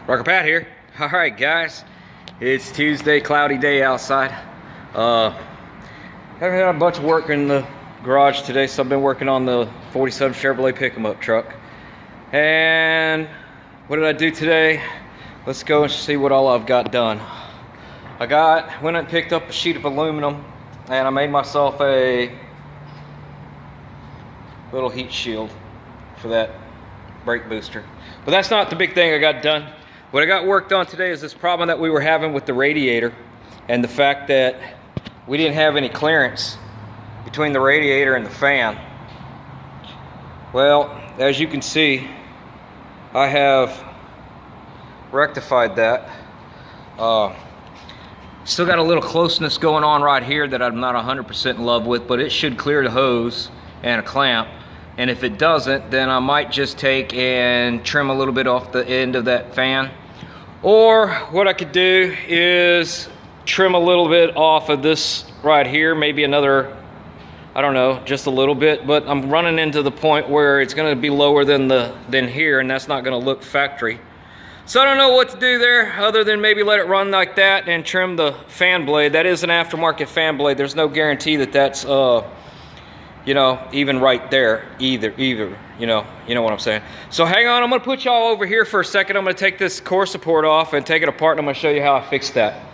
Rocker Pat here. Alright guys, it's Tuesday, cloudy day outside. Haven't had a bunch of work in the garage today, so I've been working on the 47 Chevrolet pick-em-up truck. And what did I do today? Let's go and see what all I've got done. Went and picked up a sheet of aluminum, and I made myself a little heat shield for that brake booster. But that's not the big thing I got done. What I got worked on today is this problem that we were having with the radiator, and the fact that we didn't have any clearance between the radiator and the fan. Well, as you can see, I have rectified that. Still got a little closeness going on right here that I'm not 100% in love with, but it should clear the hose and a clamp. And if it doesn't, then I might just take and trim a little bit off the end of that fan. Or what I could do is trim a little bit off of this right here, maybe another, I don't know, just a little bit, but I'm running into the point where it's gonna be lower than here, and that's not gonna look factory. So I don't know what to do there other than maybe let it run like that and trim the fan blade. That is an aftermarket fan blade. There's no guarantee that that's you know, even right there either, you know what I'm saying. So hang on, I'm gonna put y'all over here for a second. I'm gonna take this core support off and take it apart, and I'm gonna show you how I fixed that.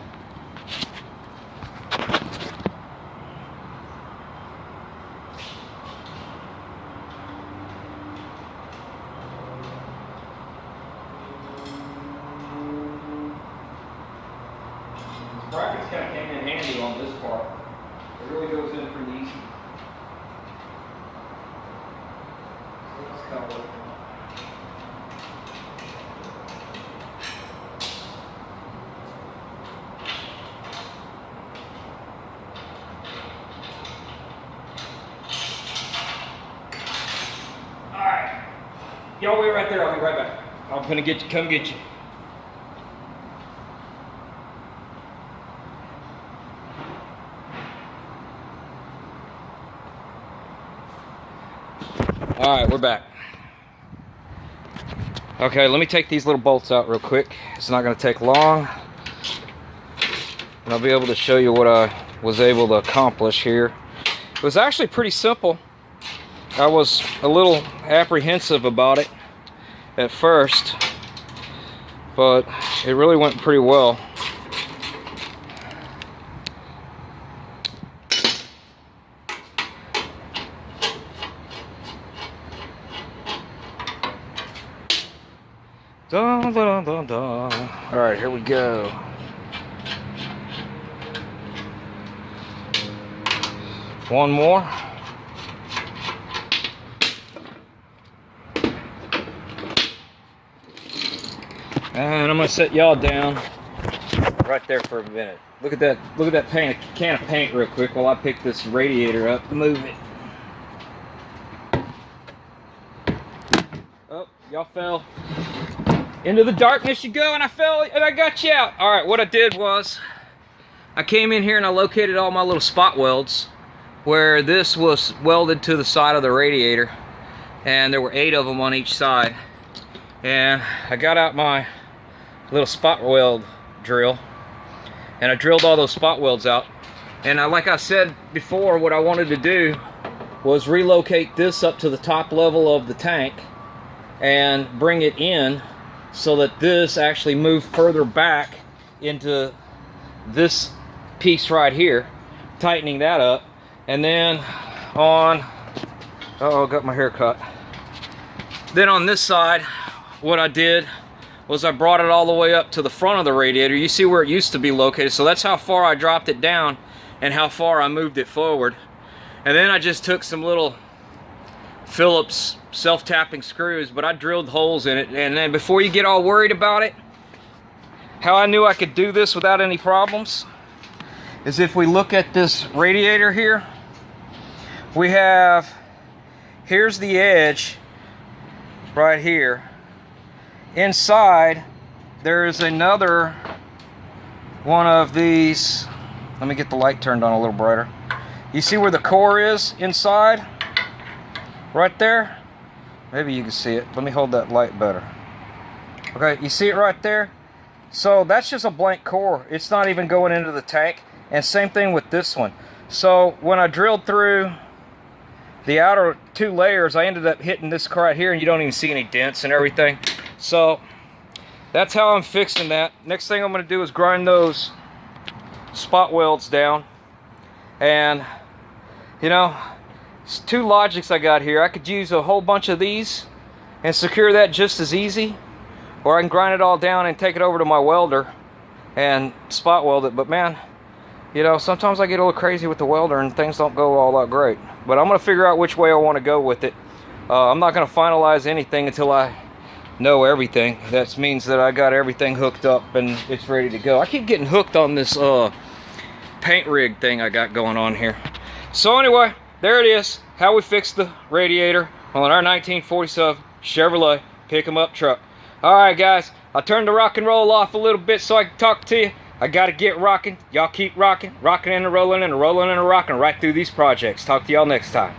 Brackets kind of came in handy on this part. It really goes in pretty easy. Alright. Y'all wait right there, I'll be right back. I'm gonna come get you. Alright, we're back. Okay, let me take these little bolts out real quick. It's not going to take long. And I'll be able to show you what I was able to accomplish here. It was actually pretty simple. I was a little apprehensive about it at first, but it really went pretty well. Dun, dun, dun, dun. All right, here we go. One more. And I'm gonna set y'all down right there for a minute. Look at that! Look at that can of paint real quick while I pick this radiator up and move it. Oh, y'all fell. Into the darkness you go, and I fell and I got you out. All right, what I did was I came in here and I located all my little spot welds where this was welded to the side of the radiator, and there were 8 of them on each side. And I got out my little spot weld drill and I drilled all those spot welds out. And like I said before, what I wanted to do was relocate this up to the top level of the tank and bring it in so that this actually moved further back into this piece right here, tightening that up. And then on, got my hair cut. Then on this side, what I did was I brought it all the way up to the front of the radiator. You see where it used to be located, so that's how far I dropped it down and how far I moved it forward. And then I just took some little Phillips self-tapping screws, but I drilled holes in it. And then before you get all worried about it, how I knew I could do this without any problems is if we look at this radiator here, we have, here's the edge right here. Inside there is another one of these. Let me get the light turned on a little brighter. You see where the core is inside? Right there? Maybe you can see it. Let me hold that light better. Okay, you see it right there? So that's just a blank core. It's not even going into the tank. And same thing with this one. So when I drilled through the outer 2 layers, I ended up hitting this car right here, and you don't even see any dents and everything. So that's how I'm fixing that. Next thing I'm going to do is grind those spot welds down. And you know, it's 2 logics I got here. I could use a whole bunch of these and secure that just as easy, or I can grind it all down and take it over to my welder and spot weld it. But man, you know, sometimes I get a little crazy with the welder and things don't go all that great. But I'm going to figure out which way I want to go with it. I'm not going to finalize anything until I know everything. That means that I got everything hooked up and it's ready to go. I keep getting hooked on this paint rig thing I got going on here. So anyway, there it is. How we fixed the radiator on our 1947 Chevrolet pick-em-up truck. Alright guys, I turned the rock and roll off a little bit so I can talk to you. I gotta get rocking. Y'all keep rocking. Rocking and rolling and rolling and rocking right through these projects. Talk to y'all next time.